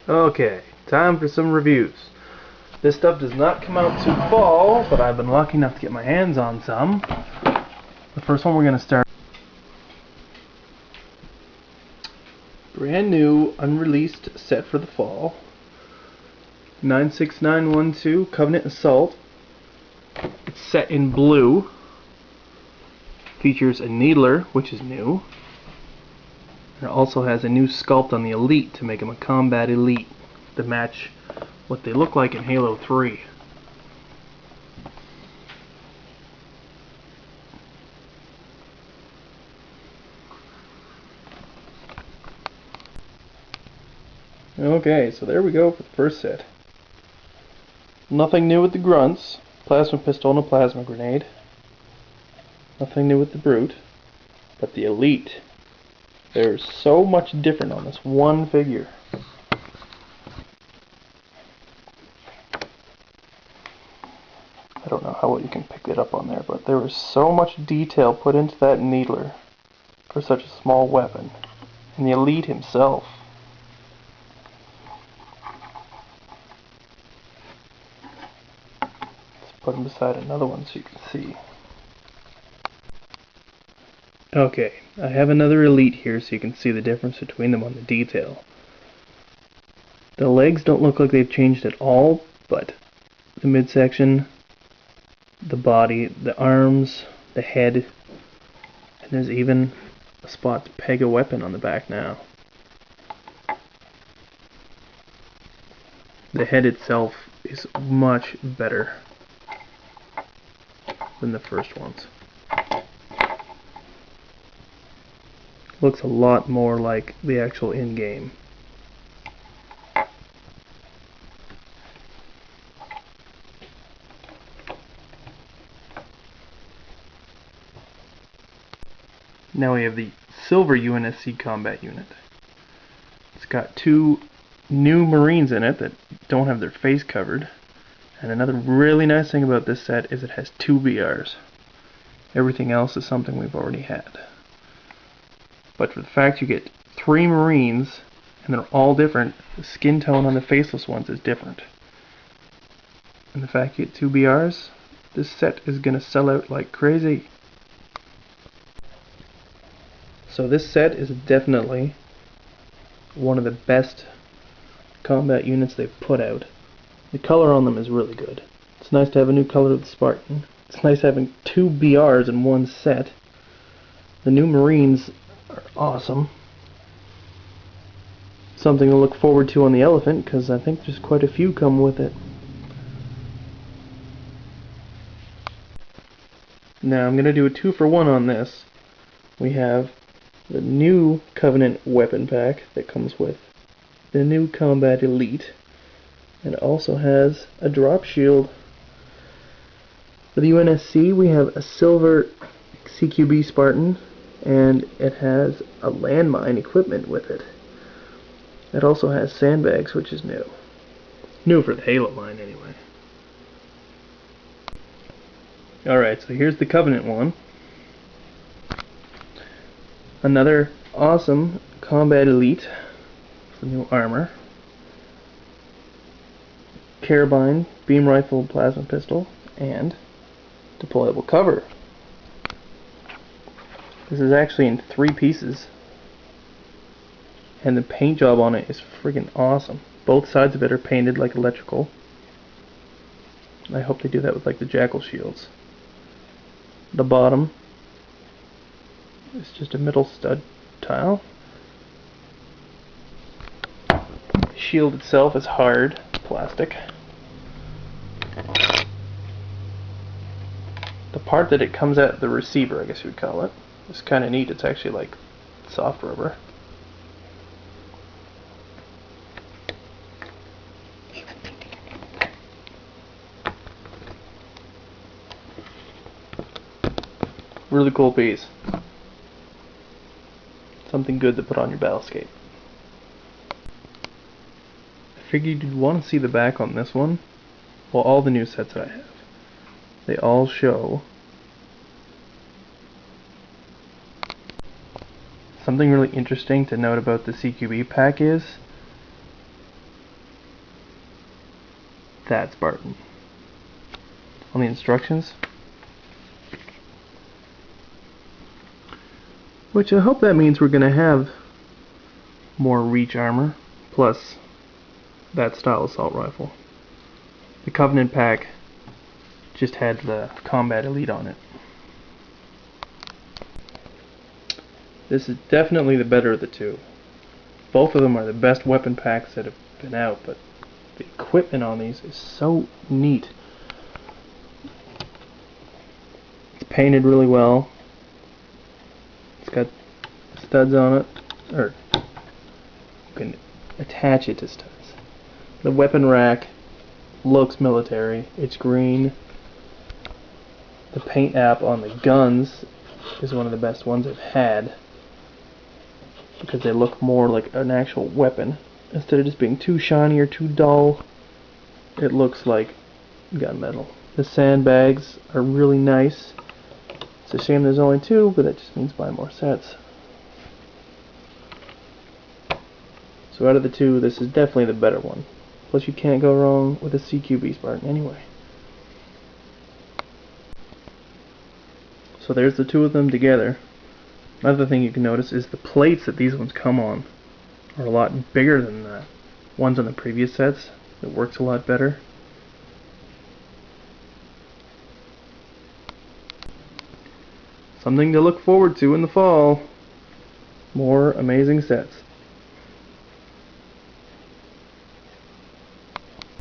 Okay, time for some reviews. This stuff does not come out to fall, but I've been lucky enough to get my hands on some. The first one we're going to start. Brand new, unreleased set for the fall. 96912 Covenant Assault. It's set in blue. Features a needler, which is new. It also has a new sculpt on the Elite to make him a combat elite to match what they look like in Halo 3. Okay, so there we go for the first set. Nothing new with the grunts. Plasma pistol and a plasma grenade. Nothing new with the brute. But the Elite, there's so much different on this one figure. I don't know how well you can pick it up on there, but there was so much detail put into that needler for such a small weapon. And the Elite himself. Let's put him beside another one so you can see. Okay, I have another Elite here so you can see the difference between them on the detail. The legs don't look like they've changed at all, but the midsection, the body, the arms, the head, and there's even a spot to peg a weapon on the back now. The head itself is much better than the first ones. Looks a lot more like the actual in-game. Now we have the Silver UNSC combat unit. It's got two new Marines in it that don't have their face covered. And another really nice thing about this set is it has two BRs. Everything else is something we've already had. But for the fact you get three Marines, and they're all different, the skin tone on the faceless ones is different. And the fact you get two BRs, this set is going to sell out like crazy. So this set is definitely one of the best combat units they've put out. The color on them is really good. It's nice to have a new color of the Spartan. It's nice having two BRs in one set. The new Marines are awesome. Something to look forward to on the Elephant, because I think there's quite a few come with it. Now I'm going to do a 2-for-1 on this. We have the new Covenant weapon pack that comes with the new Combat Elite, and it also has a drop shield. For the UNSC we have a silver CQB Spartan, and it has a landmine equipment with it. It also has sandbags, which is new. New for the Halo line, anyway. Alright, so here's the Covenant one. Another awesome Combat Elite with new armor. Carabine, beam rifle, plasma pistol, and deployable cover. This is actually in 3 pieces, and the paint job on it is friggin' awesome. Both sides of it are painted like electrical. I hope they do that with like the Jackal shields. The bottom is just a middle stud tile. The shield itself is hard plastic. The part that it comes out, the receiver I guess you would call it, is kind of neat. It's actually like soft rubber. Really cool piece. Something good to put on your battlescape. I figured you'd want to see the back on this one. Well, all the new sets that I have, they all show something really interesting to note about the CQB pack is that Spartan. On the instructions, which I hope that means we're going to have more reach armor, plus that style assault rifle. The Covenant pack just had the Combat Elite on it. This is definitely the better of the two. Both of them are the best weapon packs that have been out, but the equipment on these is so neat. It's painted really well. It's got studs on it, or you can attach it to studs. The weapon rack looks military. It's green. The paint app on the guns is one of the best ones I've had, because they look more like an actual weapon. Instead of just being too shiny or too dull, it looks like gunmetal. The sandbags are really nice. It's a shame there's only two, but that just means buy more sets. So out of the two, this is definitely the better one. Plus you can't go wrong with a CQB Spartan anyway. So there's the two of them together. Another thing you can notice is the plates that these ones come on are a lot bigger than the ones on the previous sets. It works a lot better. Something to look forward to in the fall. More amazing sets.